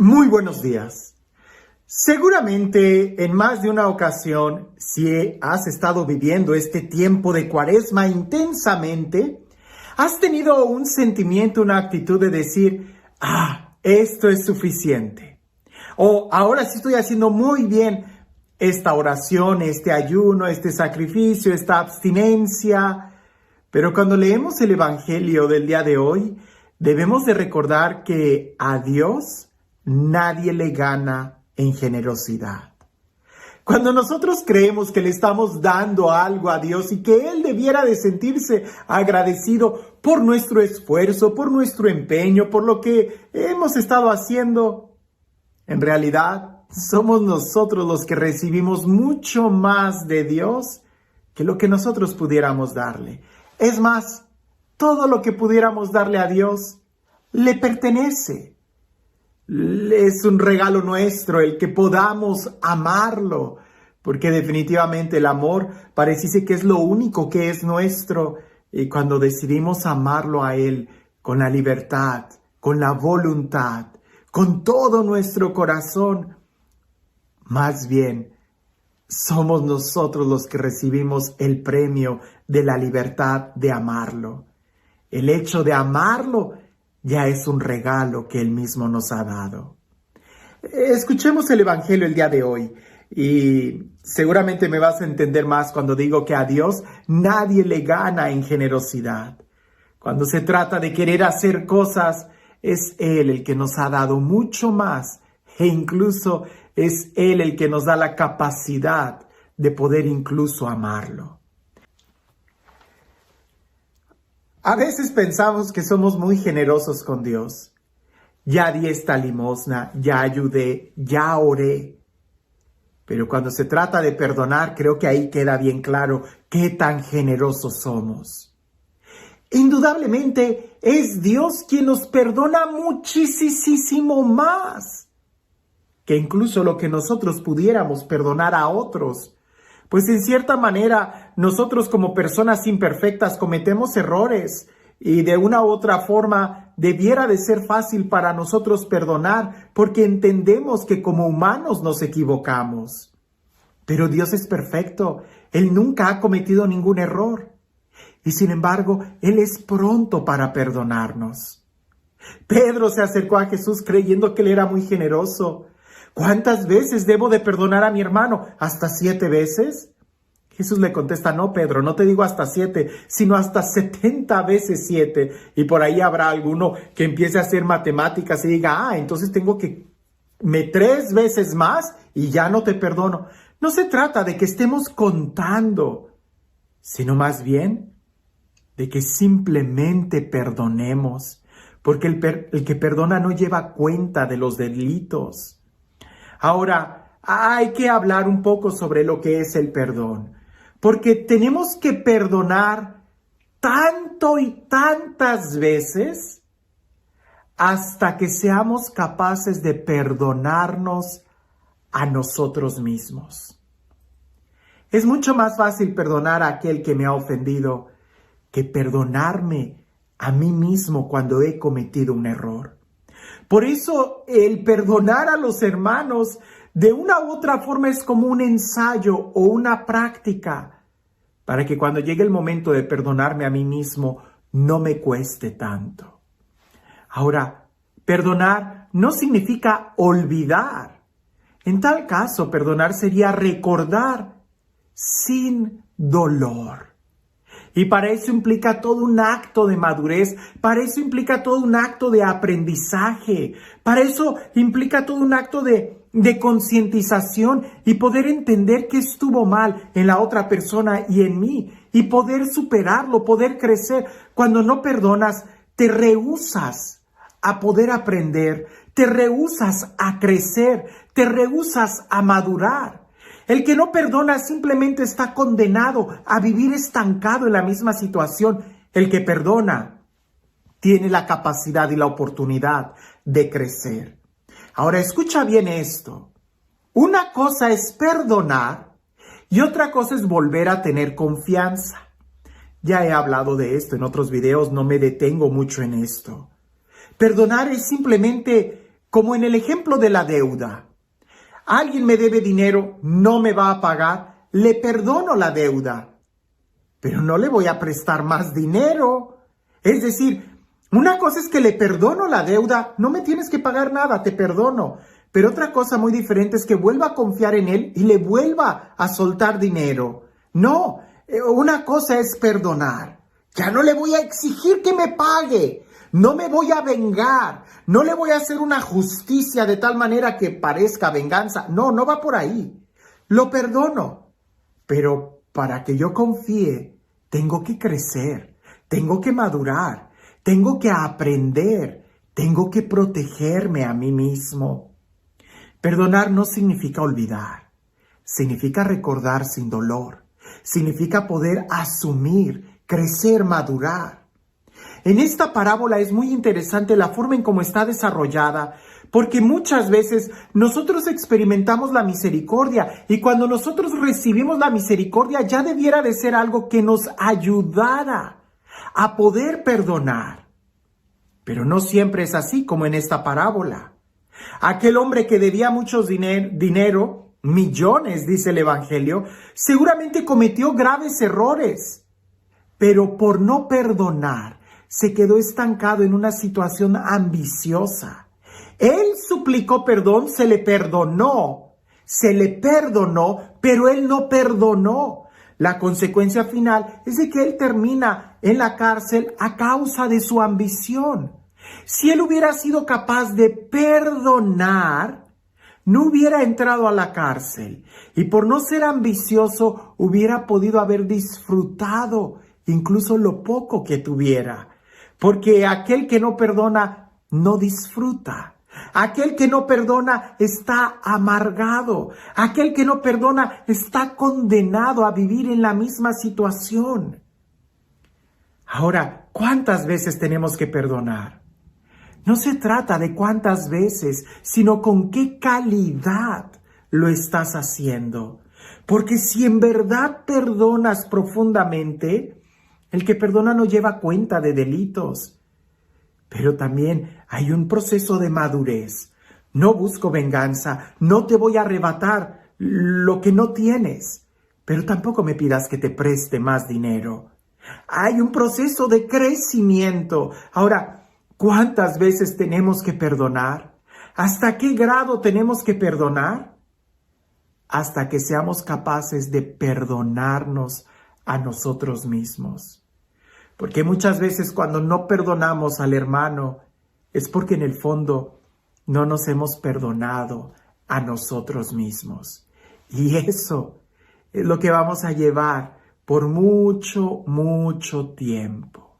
Muy buenos días. Seguramente en más de una ocasión, si has estado viviendo este tiempo de Cuaresma intensamente, has tenido un sentimiento, una actitud de decir, esto es suficiente. O ahora sí estoy haciendo muy bien esta oración, este ayuno, este sacrificio, esta abstinencia. Pero cuando leemos el Evangelio del día de hoy, debemos de recordar que a Dios nadie le gana en generosidad. Cuando nosotros creemos que le estamos dando algo a Dios y que Él debiera de sentirse agradecido por nuestro esfuerzo, por nuestro empeño, por lo que hemos estado haciendo, en realidad somos nosotros los que recibimos mucho más de Dios que lo que nosotros pudiéramos darle. Es más, todo lo que pudiéramos darle a Dios le pertenece. Es un regalo nuestro el que podamos amarlo, porque definitivamente el amor parece que es lo único que es nuestro, y cuando decidimos amarlo a Él con la libertad, con la voluntad, con todo nuestro corazón, más bien somos nosotros los que recibimos el premio de la libertad de amarlo. El hecho de amarlo ya es un regalo que Él mismo nos ha dado. Escuchemos el Evangelio el día de hoy y seguramente me vas a entender más cuando digo que a Dios nadie le gana en generosidad. Cuando se trata de querer hacer cosas, es Él el que nos ha dado mucho más e incluso es Él el que nos da la capacidad de poder incluso amarlo. A veces pensamos que somos muy generosos con Dios. Ya di esta limosna, ya ayudé, ya oré. Pero cuando se trata de perdonar, creo que ahí queda bien claro qué tan generosos somos. Indudablemente es Dios quien nos perdona muchísimo más que incluso lo que nosotros pudiéramos perdonar a otros. Pues en cierta manera, nosotros como personas imperfectas cometemos errores y de una u otra forma debiera de ser fácil para nosotros perdonar porque entendemos que como humanos nos equivocamos. Pero Dios es perfecto, Él nunca ha cometido ningún error y sin embargo, Él es pronto para perdonarnos. Pedro se acercó a Jesús creyendo que Él era muy generoso. ¿Cuántas veces debo de perdonar a mi hermano? ¿Hasta 7 veces? Jesús le contesta, no, Pedro, no te digo hasta 7, sino hasta 70 veces 7. Y por ahí habrá alguno que empiece a hacer matemáticas y diga, entonces tengo que 3 veces más y ya no te perdono. No se trata de que estemos contando, sino más bien de que simplemente perdonemos, porque el que perdona no lleva cuenta de los delitos. Ahora, hay que hablar un poco sobre lo que es el perdón, porque tenemos que perdonar tanto y tantas veces hasta que seamos capaces de perdonarnos a nosotros mismos. Es mucho más fácil perdonar a aquel que me ha ofendido que perdonarme a mí mismo cuando he cometido un error. Por eso el perdonar a los hermanos de una u otra forma es como un ensayo o una práctica para que cuando llegue el momento de perdonarme a mí mismo no me cueste tanto. Ahora, perdonar no significa olvidar. En tal caso, perdonar sería recordar sin dolor. Y para eso implica todo un acto de madurez, para eso implica todo un acto de aprendizaje, para eso implica todo un acto de concientización y poder entender qué estuvo mal en la otra persona y en mí y poder superarlo, poder crecer. Cuando no perdonas, te rehúsas a poder aprender, te rehúsas a crecer, te rehúsas a madurar. El que no perdona simplemente está condenado a vivir estancado en la misma situación. El que perdona tiene la capacidad y la oportunidad de crecer. Ahora escucha bien esto. Una cosa es perdonar y otra cosa es volver a tener confianza. Ya he hablado de esto en otros videos, no me detengo mucho en esto. Perdonar es simplemente Como en el ejemplo de la deuda. Alguien me debe dinero, no me va a pagar, le perdono la deuda, pero no le voy a prestar más dinero. Es decir, una cosa es que le perdono la deuda, no me tienes que pagar nada, te perdono. Pero otra cosa muy diferente es que vuelva a confiar en él y le vuelva a soltar dinero. No, una cosa es perdonar. Ya no le voy a exigir que me pague. No me voy a vengar. No le voy a hacer una justicia de tal manera que parezca venganza. No, no va por ahí. Lo perdono. Pero para que yo confíe, tengo que crecer. Tengo que madurar. Tengo que aprender. Tengo que protegerme a mí mismo. Perdonar no significa olvidar, significa recordar sin dolor, significa poder asumir, crecer, madurar. En esta parábola es muy interesante la forma en cómo está desarrollada, porque muchas veces nosotros experimentamos la misericordia y cuando nosotros recibimos la misericordia ya debiera de ser algo que nos ayudara a poder perdonar. Pero no siempre es así como en esta parábola. Aquel hombre que debía mucho dinero, millones, dice el Evangelio, seguramente cometió graves errores, pero por no perdonar, se quedó estancado en una situación ambiciosa. Él suplicó perdón, se le perdonó, pero él no perdonó. La consecuencia final es de que él termina en la cárcel a causa de su ambición. Si él hubiera sido capaz de perdonar, no hubiera entrado a la cárcel y por no ser ambicioso hubiera podido haber disfrutado incluso lo poco que tuviera. Porque aquel que no perdona no disfruta. Aquel que no perdona está amargado. Aquel que no perdona está condenado a vivir en la misma situación. Ahora, ¿cuántas veces tenemos que perdonar? No se trata de cuántas veces, sino con qué calidad lo estás haciendo. Porque si en verdad perdonas profundamente, el que perdona no lleva cuenta de delitos. Pero también hay un proceso de madurez. No busco venganza, no te voy a arrebatar lo que no tienes, pero tampoco me pidas que te preste más dinero. Hay un proceso de crecimiento. Ahora, ¿cuántas veces tenemos que perdonar? ¿Hasta qué grado tenemos que perdonar? Hasta que seamos capaces de perdonarnos a nosotros mismos. Porque muchas veces cuando no perdonamos al hermano es porque en el fondo no nos hemos perdonado a nosotros mismos. Y eso es lo que vamos a llevar por mucho, mucho tiempo.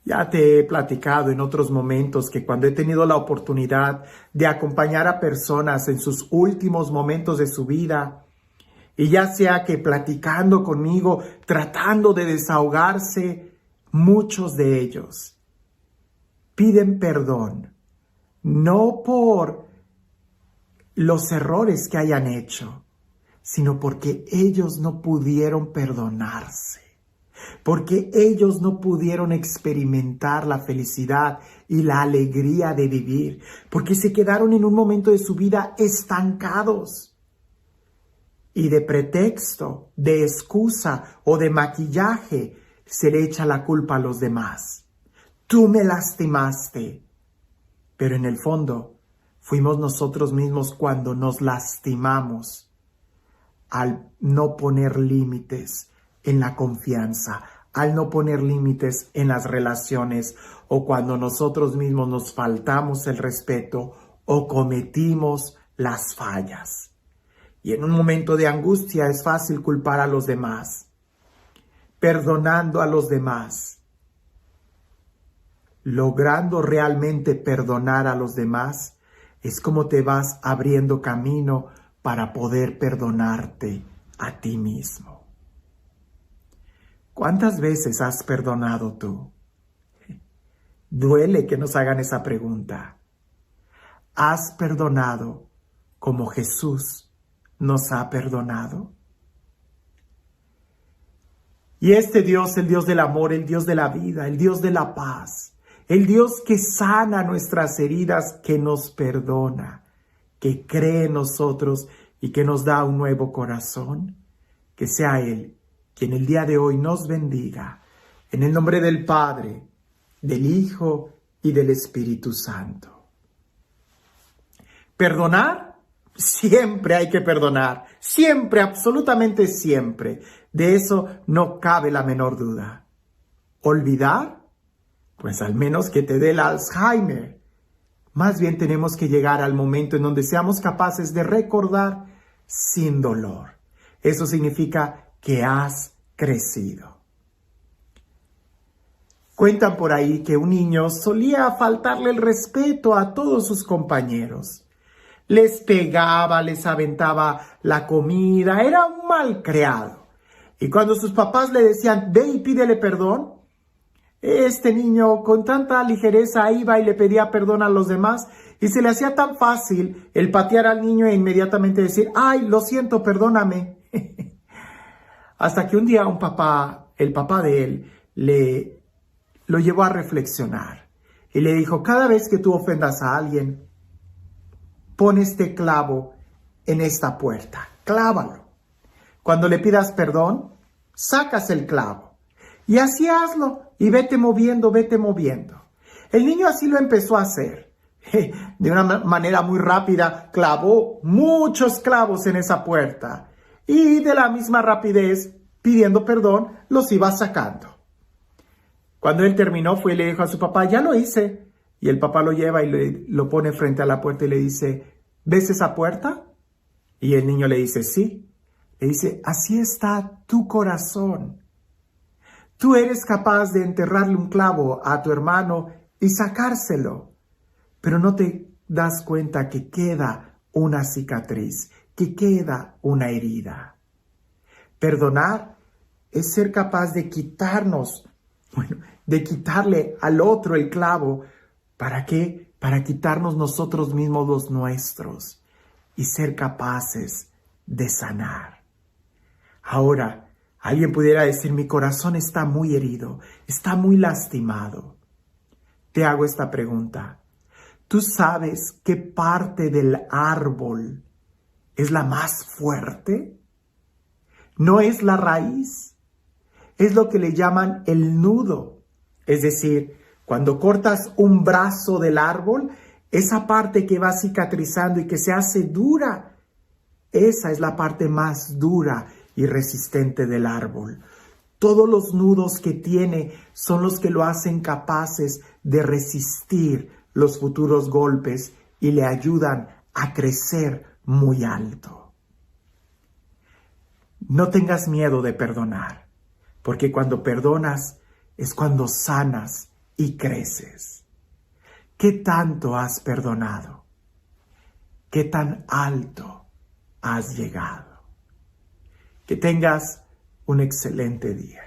Ya te he platicado en otros momentos que cuando he tenido la oportunidad de acompañar a personas en sus últimos momentos de su vida, y ya sea que platicando conmigo, tratando de desahogarse, muchos de ellos piden perdón, no por los errores que hayan hecho, sino porque ellos no pudieron perdonarse. Porque ellos no pudieron experimentar la felicidad y la alegría de vivir, porque se quedaron en un momento de su vida estancados. Y de pretexto, de excusa o de maquillaje se le echa la culpa a los demás. Tú me lastimaste. Pero en el fondo, fuimos nosotros mismos cuando nos lastimamos al no poner límites en la confianza, al no poner límites en las relaciones o cuando nosotros mismos nos faltamos el respeto o cometimos las fallas. Y en un momento de angustia es fácil culpar a los demás. Perdonando a los demás, logrando realmente perdonar a los demás, es como te vas abriendo camino para poder perdonarte a ti mismo. ¿Cuántas veces has perdonado tú? Duele que nos hagan esa pregunta. ¿Has perdonado como Jesús nos ha perdonado? Y este Dios, el Dios del amor, el Dios de la vida, el Dios de la paz, el Dios que sana nuestras heridas, que nos perdona, que cree en nosotros y que nos da un nuevo corazón. Que sea Él quien el día de hoy nos bendiga. En el nombre del Padre, del Hijo y del Espíritu Santo. ¿Perdonar? Siempre hay que perdonar. Siempre, absolutamente siempre. De eso no cabe la menor duda. ¿Olvidar? Pues al menos que te dé el Alzheimer. Más bien tenemos que llegar al momento en donde seamos capaces de recordar sin dolor. Eso significa que has crecido. Cuentan por ahí que un niño solía faltarle el respeto a todos sus compañeros. Les pegaba, les aventaba la comida, era un malcriado. Y cuando sus papás le decían, ve y pídele perdón, este niño con tanta ligereza iba y le pedía perdón a los demás y se le hacía tan fácil el patear al niño e inmediatamente decir, ay, lo siento, perdóname. Hasta que un día el papá de él, lo llevó a reflexionar y le dijo, cada vez que tú ofendas a alguien, pon este clavo en esta puerta, clávalo. Cuando le pidas perdón, sacas el clavo. Y así hazlo y vete moviendo, vete moviendo. El niño así lo empezó a hacer. De una manera muy rápida, clavó muchos clavos en esa puerta. Y de la misma rapidez, pidiendo perdón, los iba sacando. Cuando él terminó, fue y le dijo a su papá, ya lo hice. Y el papá lo lleva y lo pone frente a la puerta y le dice, ¿ves esa puerta? Y el niño le dice, sí. Le dice, así está tu corazón. Tú eres capaz de enterrarle un clavo a tu hermano y sacárselo, pero no te das cuenta que queda una cicatriz, que queda una herida. Perdonar es ser capaz de de quitarle al otro el clavo. ¿Para qué? Para quitarnos nosotros mismos los nuestros y ser capaces de sanar. Ahora, alguien pudiera decir, mi corazón está muy herido, está muy lastimado. Te hago esta pregunta. ¿Tú sabes qué parte del árbol es la más fuerte? No es la raíz, es lo que le llaman el nudo. Es decir, cuando cortas un brazo del árbol, esa parte que va cicatrizando y que se hace dura, esa es la parte más dura y resistente del árbol. Todos los nudos que tiene son los que lo hacen capaces de resistir los futuros golpes y le ayudan a crecer muy alto. No tengas miedo de perdonar, porque cuando perdonas es cuando sanas y creces. ¿Qué tanto has perdonado? ¿Qué tan alto has llegado? Que tengas un excelente día.